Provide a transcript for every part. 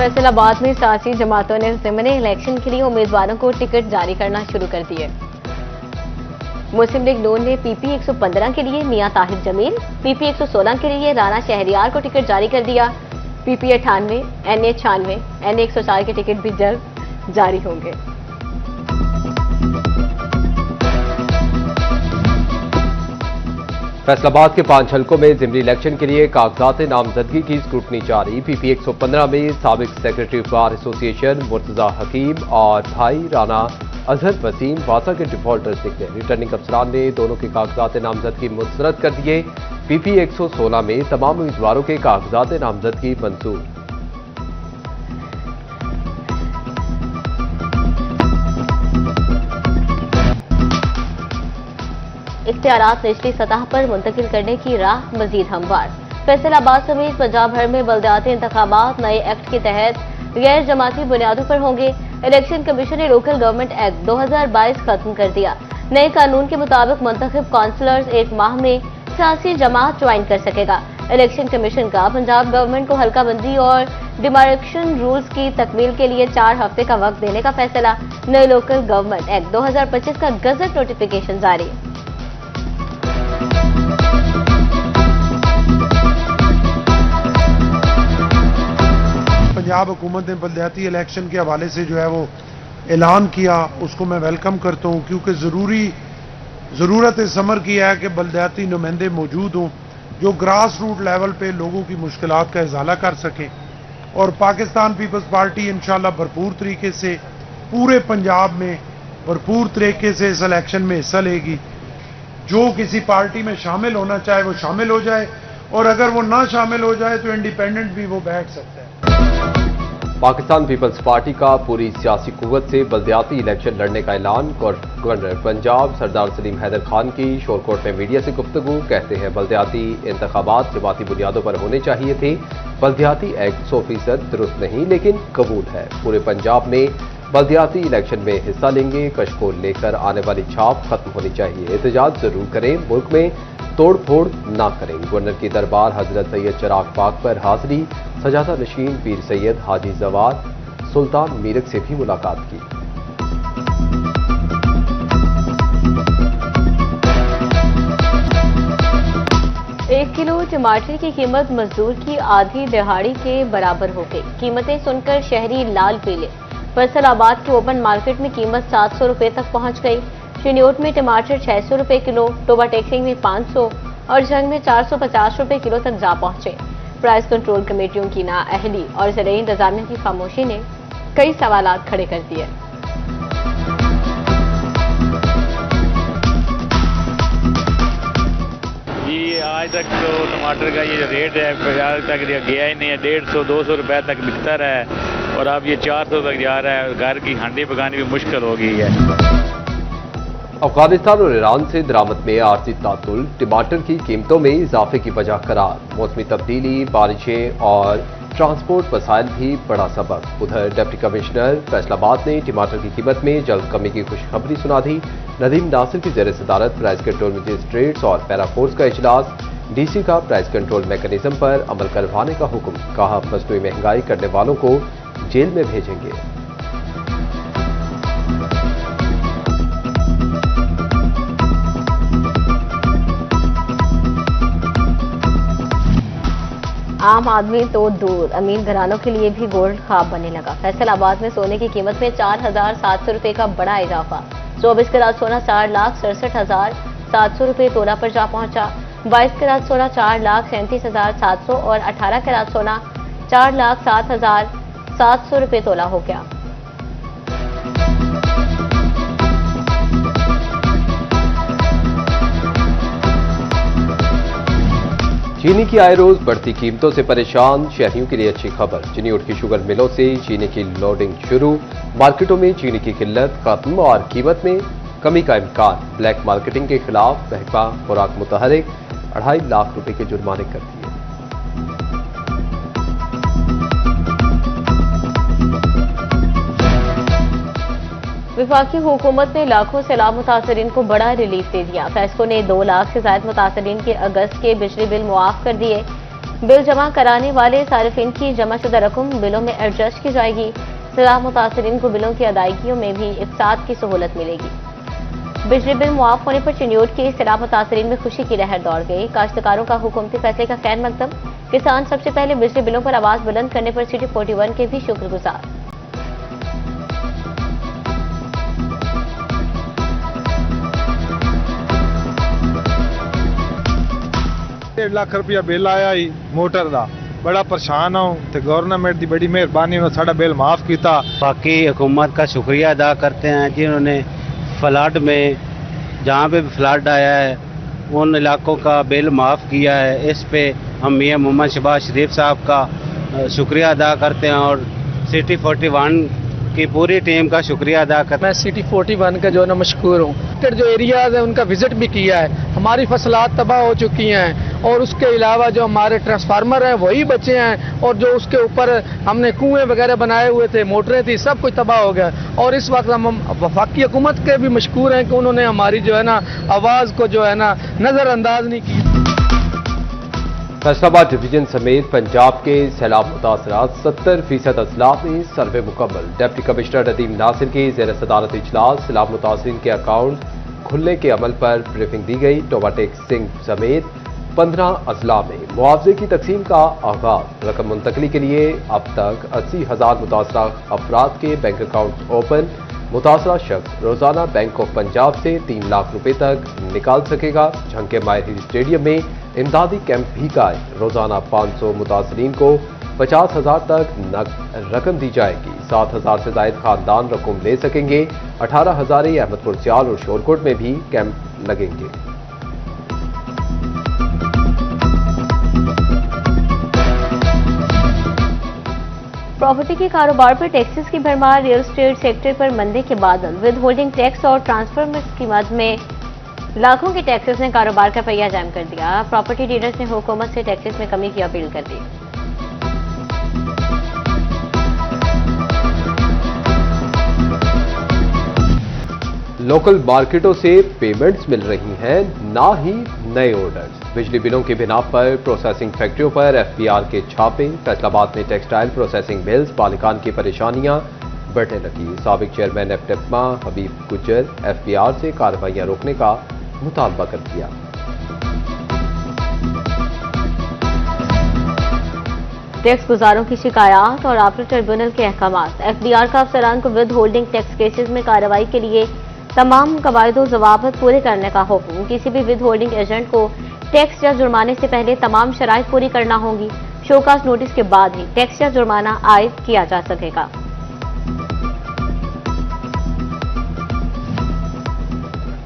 फैसलाबाद में सियासी जमातों ने ज़िमनी इलेक्शन के लिए उम्मीदवारों को टिकट जारी करना शुरू कर दिए। मुस्लिम लीग नून ने पीपी 115 के लिए मियां ताहिर जमील, पीपी 116 के लिए राना शहरियार को टिकट जारी कर दिया। पीपी 98, NA 96, NA 104 के टिकट भी जल्द जारी होंगे। फैसलाबाद के 5 हलकों में ज़िमनी इलेक्शन के लिए कागजात नामजदगी की स्क्रूटनी जारी। पीपी 115 में साबिक सेक्रेटरी बार एसोसिएशन मुर्तजा हकीम और भाई राना अजहर वसीम वासा के डिफॉल्टर्स निकले। रिटर्निंग अफसरान ने दोनों के कागजात नामजदगी मुस्तरद कर दिए। पीपी 116 में तमाम उम्मीदवारों के कागजात नामजदगी मंजूर। इख्तियारात निचली सतह पर मुंतकिल करने की राह मजीद हमवार। फैसलाबाद समेत पंजाब भर में बल्दियाती इंतखाबात नए एक्ट के तहत गैर जमाती बुनियादों पर होंगे। इलेक्शन कमीशन ने लोकल गवर्नमेंट एक्ट 2022 खत्म कर दिया। नए कानून के मुताबिक मुंतखब काउंसलर्स 1 माह में सियासी जमात ज्वाइन कर सकेगा। इलेक्शन कमीशन का पंजाब गवर्नमेंट को हल्का बंदी और डिमार्केशन रूल्स की तकमील के लिए 4 हफ्ते का वक्त देने का फैसला। नए लोकल गवर्नमेंट एक्ट 2025 का गजट नोटिफिकेशन जारी। पंजाब हुकूमत ने बल्दियाती इलेक्शन के हवाले से जो है वो ऐलान किया, उसको मैं वेलकम करता हूँ, क्योंकि ज़रूरत इस अमर की है कि बल्दियाती नुमाइंदे मौजूद हों जो ग्रास रूट लेवल पे लोगों की मुश्किलात का इजाला कर सकें। और पाकिस्तान पीपल्स पार्टी इंशाल्लाह भरपूर तरीके से पूरे पंजाब में भरपूर तरीके से इस इलेक्शन में हिस्सा लेगी। जो किसी पार्टी में शामिल होना चाहे वो शामिल हो जाए, और अगर वो ना शामिल हो जाए तो इंडिपेंडेंट भी वो बैठ सकता है। पाकिस्तान पीपल्स पार्टी का पूरी सियासी कुव्वत से बल्दियाती इलेक्शन लड़ने का ऐलान। गवर्नर पंजाब सरदार सलीम हैदर खान की शोरकोट में मीडिया से गुफ्तगू। कहते हैं बल्दियाती इंतखाबात जमाती बुनियादों पर होने चाहिए थे। बल्दियाती एक्ट 100% दुरुस्त नहीं लेकिन कबूल है। पूरे पंजाब में बल्दियाती इलेक्शन में हिस्सा लेंगे। कश को लेकर आने वाली छाप खत्म होनी चाहिए। एहतजाज जरूर करें, मुल्क में तोड़ फोड़ ना करें। गवर्नर की दरबार हजरत सैयद चिराग पाक पर हाजिरी। सजादा नशीन पीर सैयद हाजी जवाद सुल्तान मीरक से भी मुलाकात की। एक किलो टमाटर की कीमत मजदूर की आधी दिहाड़ी के बराबर हो गई। कीमतें सुनकर शहरी लाल पीले। फैसलाबाद के ओपन मार्केट में कीमत 700 रुपए तक पहुंच गई। चिन्योट में टमाटर 600 रुपए किलो, टोबा टेक्सिंग में 500 और जंग में 450 रुपए किलो तक जा पहुंचे। प्राइस कंट्रोल कमेटियों की नाअहली और ज़राई इंतजामिया की खामोशी ने कई सवालात खड़े कर दिए। जी आज तक तो टमाटर का ये जो रेट है बाजार तक गया ही नहीं है। 150-200 रुपए तक बिकता रहा है और अब ये 400 तक जा रहा है और घर की हांडी पकानी भी मुश्किल हो गई है। अफगानिस्तान और ईरान से दरामद में आर्जी तातुल टमाटर की कीमतों में इजाफे की वजह करार। मौसमी तब्दीली, बारिशें और ट्रांसपोर्ट वसाइल भी बड़ा सबब। उधर डिप्टी कमिश्नर फैसलाबाद ने टमाटर की कीमत में जल्द कमी की खुशखबरी सुना दी। नदीम नासिर की जेर सदारत प्राइस कंट्रोल मजिस्ट्रेट्स और पैराफोर्स का इजलास। DC का प्राइस कंट्रोल मैकेनिज्म पर अमल करवाने का हुक्म। कहा मसनूई महंगाई करने वालों को जेल में भेजेंगे। आम आदमी तो दूर, अमीर घरानों के लिए भी गोल्ड ख्वाब बनने लगा। फैसलाबाद में सोने की कीमत में 4,700 रुपए का बड़ा इजाफा। 24 कैरात सोना 4,67,700 रुपए तोला पर जा पहुंचा। 22 कैरात सोना 4,37,700 और 18 कैरात सोना 4,07,700 रुपए तोला हो गया। चीनी की आए रोज बढ़ती कीमतों से परेशान शहरियों के लिए अच्छी खबर। चिन्योट की शुगर मिलों से चीनी की लोडिंग शुरू। मार्केटों में चीनी की किल्लत खत्म और कीमत में कमी का इम्कान। ब्लैक मार्केटिंग के खिलाफ महकमा खुराक मुतहरिक 2.5 लाख रुपए के जुर्माने कर दिए। वफाकी हुकूमत ने लाखों सैलाब मुतासरीन को बड़ा रिलीफ दे दिया। फैसको ने 2 लाख से ज्यादा मुतासरीन के अगस्त के बिजली बिल मुआफ कर दिए। बिल जमा कराने वाले सारिफिन की जमाशुदा रकम बिलों में एडजस्ट की जाएगी। सलाह मुतासरीन को बिलों की अदायगियों में भी इफ्साद की सहूलत मिलेगी। बिजली बिल मुआफ होने पर चिन्योट के सलाह मुतासरीन में खुशी की लहर दौड़ गई। काश्तकारों का हुकूमती फैसले का खैर मकदम। किसान सबसे पहले बिजली बिलों पर आवाज बुलंद करने पर सिटी 41 के भी शुक्रगुजार। 1.5 लाख रुपया बिल आया ही मोटर का बड़ा परेशान हूँ तो गवर्नमेंट की बड़ी मेहरबानी उन्होंने साड़ा बिल माफ किया। बाकी हुकूमत का शुक्रिया अदा करते हैं जिन्होंने फ्लड में जहाँ पे भी फ्लड आया है उन इलाकों का बिल माफ़ किया है। इस पे हम मियां मोहम्मद शहबाज शरीफ साहब का शुक्रिया अदा करते हैं और सिटी 41 की पूरी टीम का शुक्रिया अदा करते हैं। मैं सिटी 41 का जो है ना मशकूर हूँ। जो एरियाज है उनका विजिट भी किया है। हमारी फसलात तबाह हो चुकी हैं और उसके अलावा जो हमारे ट्रांसफार्मर हैं वही बचे हैं और जो उसके ऊपर हमने कुएं वगैरह बनाए हुए थे, मोटरें थी, सब कुछ तबाह हो गया। और इस वक्त हम वफाकी हुकूमत के भी मशकूर हैं कि उन्होंने हमारी जो है ना आवाज़ को जो है ना नज़रअंदाज नहीं की। फैसलाबाद डिवीजन समेत पंजाब के सैलाब मुतासरात 70% अजला में सर्वे मुकम्मल। डिप्टी कमिश्नर नदीम नासिर की ज़ेर सदारत इजलास सैलाब मुतासरीन के अकाउंट खुलने के अमल पर ब्रीफिंग दी गई। टोबाटेक सिंह समेत 15 अजला में मुआवजे की तकसीम का आगाज। रकम मुंतकली के लिए अब तक 80,000 मुतासरा अफराद के बैंक अकाउंट ओपन। मुतासरा शख्स रोजाना बैंक ऑफ पंजाब से 3 लाख रुपए तक निकाल सकेगा। झंके माहिर स्टेडियम में इमदादी कैंप भी कायम। रोजाना 500 मुतासरीन को 50,000 तक नकद रकम दी जाएगी। 7,000 से जायद खानदान रकम ले सकेंगे। 18 हजारे अहमदपुर सियाल और शोरकोट में भी कैंप लगेंगे। प्रॉपर्टी के कारोबार पर टैक्सेस की भरमार। रियल एस्टेट सेक्टर पर मंदे के बादल। विद होल्डिंग टैक्स और ट्रांसफर की मद में लाखों के टैक्सेस ने कारोबार का पहिया जाम कर दिया। प्रॉपर्टी डीलर्स ने हुकूमत से टैक्सेस में कमी की अपील कर दी। लोकल मार्केटों से पेमेंट्स मिल रही हैं, ना ही नए ऑर्डर्स। बिजली बिलों की बिना पर प्रोसेसिंग फैक्ट्रियों पर एफपीआर के छापे। फैसलाबाद में टेक्सटाइल प्रोसेसिंग मिल्स मालिकान की परेशानियां बढ़ने लगी। साबिक चेयरमैन एफटेपमा हबीब गुज्जर एफपीआर से कार्रवाइयां रोकने का मुतालबा कर दिया। टैक्स गुजारों की शिकायत और आपिल ट्रिब्यूनल के अहकामात। एफबीआर का अफसरान को विद होल्डिंग टैक्स केसेस में कार्रवाई के लिए तमाम कवायदो ज़वाबित पूरे करने का हुक्म। किसी भी विद होल्डिंग एजेंट को टैक्स या जुर्माने से पहले तमाम शराइत पूरी करना होगी। शोकास नोटिस के बाद ही टैक्स या जुर्माना आयद किया जा सकेगा।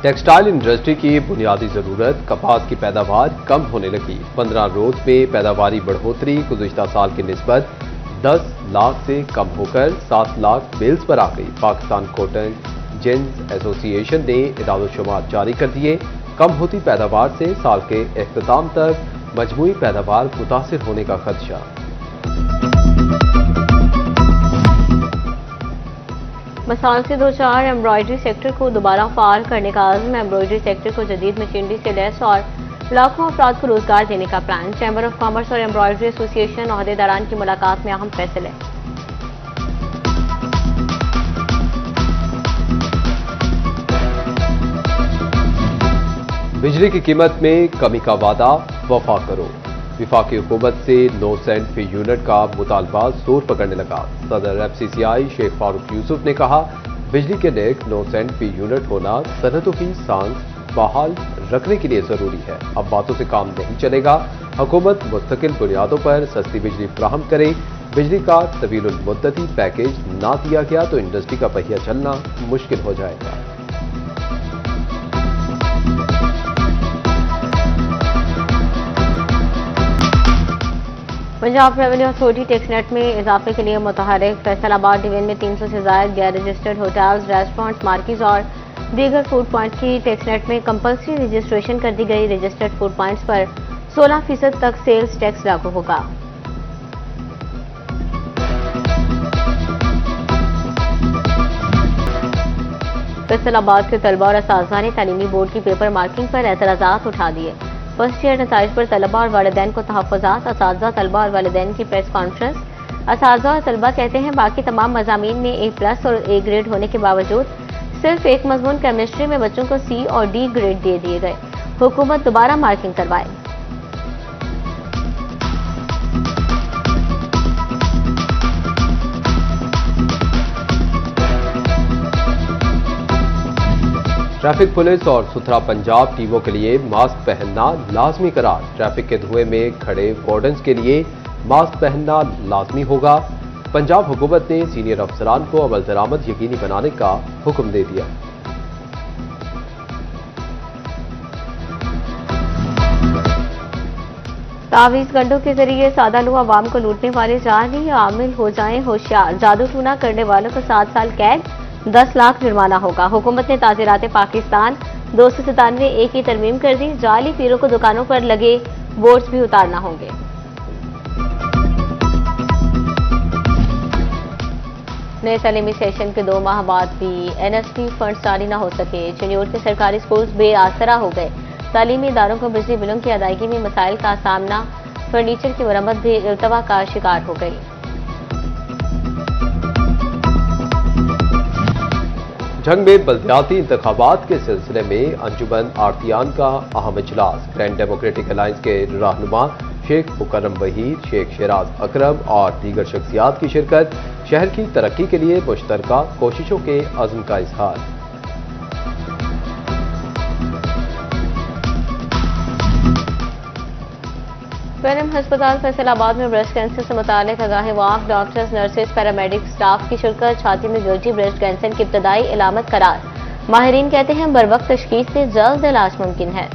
टेक्सटाइल इंडस्ट्री की बुनियादी जरूरत कपास की पैदावार कम होने लगी। 15 रोज में पैदावारी बढ़ोतरी गुज़िश्ता साल की निस्बत 10 लाख से कम होकर 7 लाख बेल्स पर आ गई। पाकिस्तान कॉटन जिन्स एसोसिएशन ने इदाद-ओ-शुमार जारी कर दिए। कम होती पैदावार से साल के इख्तिताम तक मजमूई पैदावार मुतासिर होने का खदशा। मसाल से 2-4 एम्ब्रॉयडरी सेक्टर को दोबारा फाल करने का आज़म। एम्ब्रॉयडरी सेक्टर को जदीद मशीनरी से लैस और लाखों अफराद को रोजगार देने का प्लान। चैम्बर ऑफ कॉमर्स और एम्ब्रॉयडरी एसोसिएशन ओहदेदारान की मुलाकात में अहम फैसले। बिजली की कीमत में कमी का वादा वफा करो। विफाकी हुकूमत से 9 सेंट फी यूनिट का मुतालबा जोर पकड़ने लगा। सदर एफसीसीआई शेख फारूक यूसुफ ने कहा, बिजली के नेक 9 सेंट फी यूनिट होना सनतों की सांस बहाल रखने के लिए जरूरी है। अब बातों से काम नहीं चलेगा। हुकूमत मुस्तकिल बुनियादों पर सस्ती बिजली फराहम करे। बिजली का तवील मुद्दती पैकेज ना दिया गया तो इंडस्ट्री का पहिया चलना मुश्किल हो जाएगा। Punjab revenue authority tax net में इजाफे के लिए मुतहरिक। फैसलाबाद डिवीजन में 300 से ज्यादा गैर रजिस्टर्ड होटल्स, रेस्टोरेंट्स, मार्केट्स और दीगर फूड पॉइंट की टैक्स नेट में कंपल्सरी रजिस्ट्रेशन कर दी गई। रजिस्टर्ड फूड पॉइंट्स पर 16% तक सेल्स टैक्स लागू होगा। फैसलाबाद के तलबा और असातिज़ा ने तालीमी बोर्ड की पेपर मार्किंग पर एतराज़ात उठा दिए। फर्स्ट ईयर नताइज पर तलबा और वालिदैन को तहफ़्फ़ुज़ात, असातिज़ा, तलबा और वालिदैन की प्रेस कॉन्फ्रेंस। असातिज़ा और तलबा कहते हैं बाकी तमाम मज़ामीन में A+ और A ग्रेड होने के बावजूद सिर्फ एक मज़मून केमिस्ट्री में बच्चों को C और D ग्रेड दे दिए गए। हुकूमत दोबारा मार्किंग करवाए। ट्रैफिक पुलिस और सुथरा पंजाब टीमों के लिए मास्क पहनना लाजमी करार। ट्रैफिक के धुएं में खड़े वार्डन्स के लिए मास्क पहनना लाजमी होगा। पंजाब हुकूमत ने सीनियर अफसरान को अमल दरामद यकीनी बनाने का हुक्म दे दिया। तावीज़ गंडों के जरिए सादा लोग आवाम को लूटने वाले जानी आमिल हो जाएं होशियार। जादू टूना करने वालों को 7 साल कैद, 10 लाख जुर्माना होगा। हुकूमत ने ताज़ीरात पाकिस्तान 297A की तरमीम कर दी। जाली पीरों को दुकानों पर लगे बोर्ड्स भी उतारना होंगे। नए तालीमी सेशन के 2 माह बाद भी NSP फंड जारी न हो सके। चिन्योर के सरकारी स्कूल बेआसरा हो गए। तालीमी इदारों को बिजली बिलों की अदायगी में मसाइल का सामना, फर्नीचर की मरम्मत भी इल्तवा का शिकार हो गई। जंग में बल्दियाती इंतखाबात के सिलसिले में अंजुमन आरतियान का अहम इजलास। ग्रैंड डेमोक्रेटिक अलायंस के रहनुमा शेख मुकर्रम वहीद, शेख शराज अकरम और दीगर शख्सियात की शिरकत। शहर की तरक्की के लिए मुश्तरका कोशिशों के अज़्म का इजहार। पैनम हस्पताल फैसलाबाद में ब्रेस्ट कैंसर से मुताल्लिक आगाही वाक़। डॉक्टर्स, नर्सेज, पैरामेडिक स्टाफ की शिरकत। छाती में गिरजी ब्रेस्ट कैंसर की इब्तदाई इलामत करार। माहिरीन कहते हैं बरवक्त तशखीस से जल्द इलाज मुमकिन है।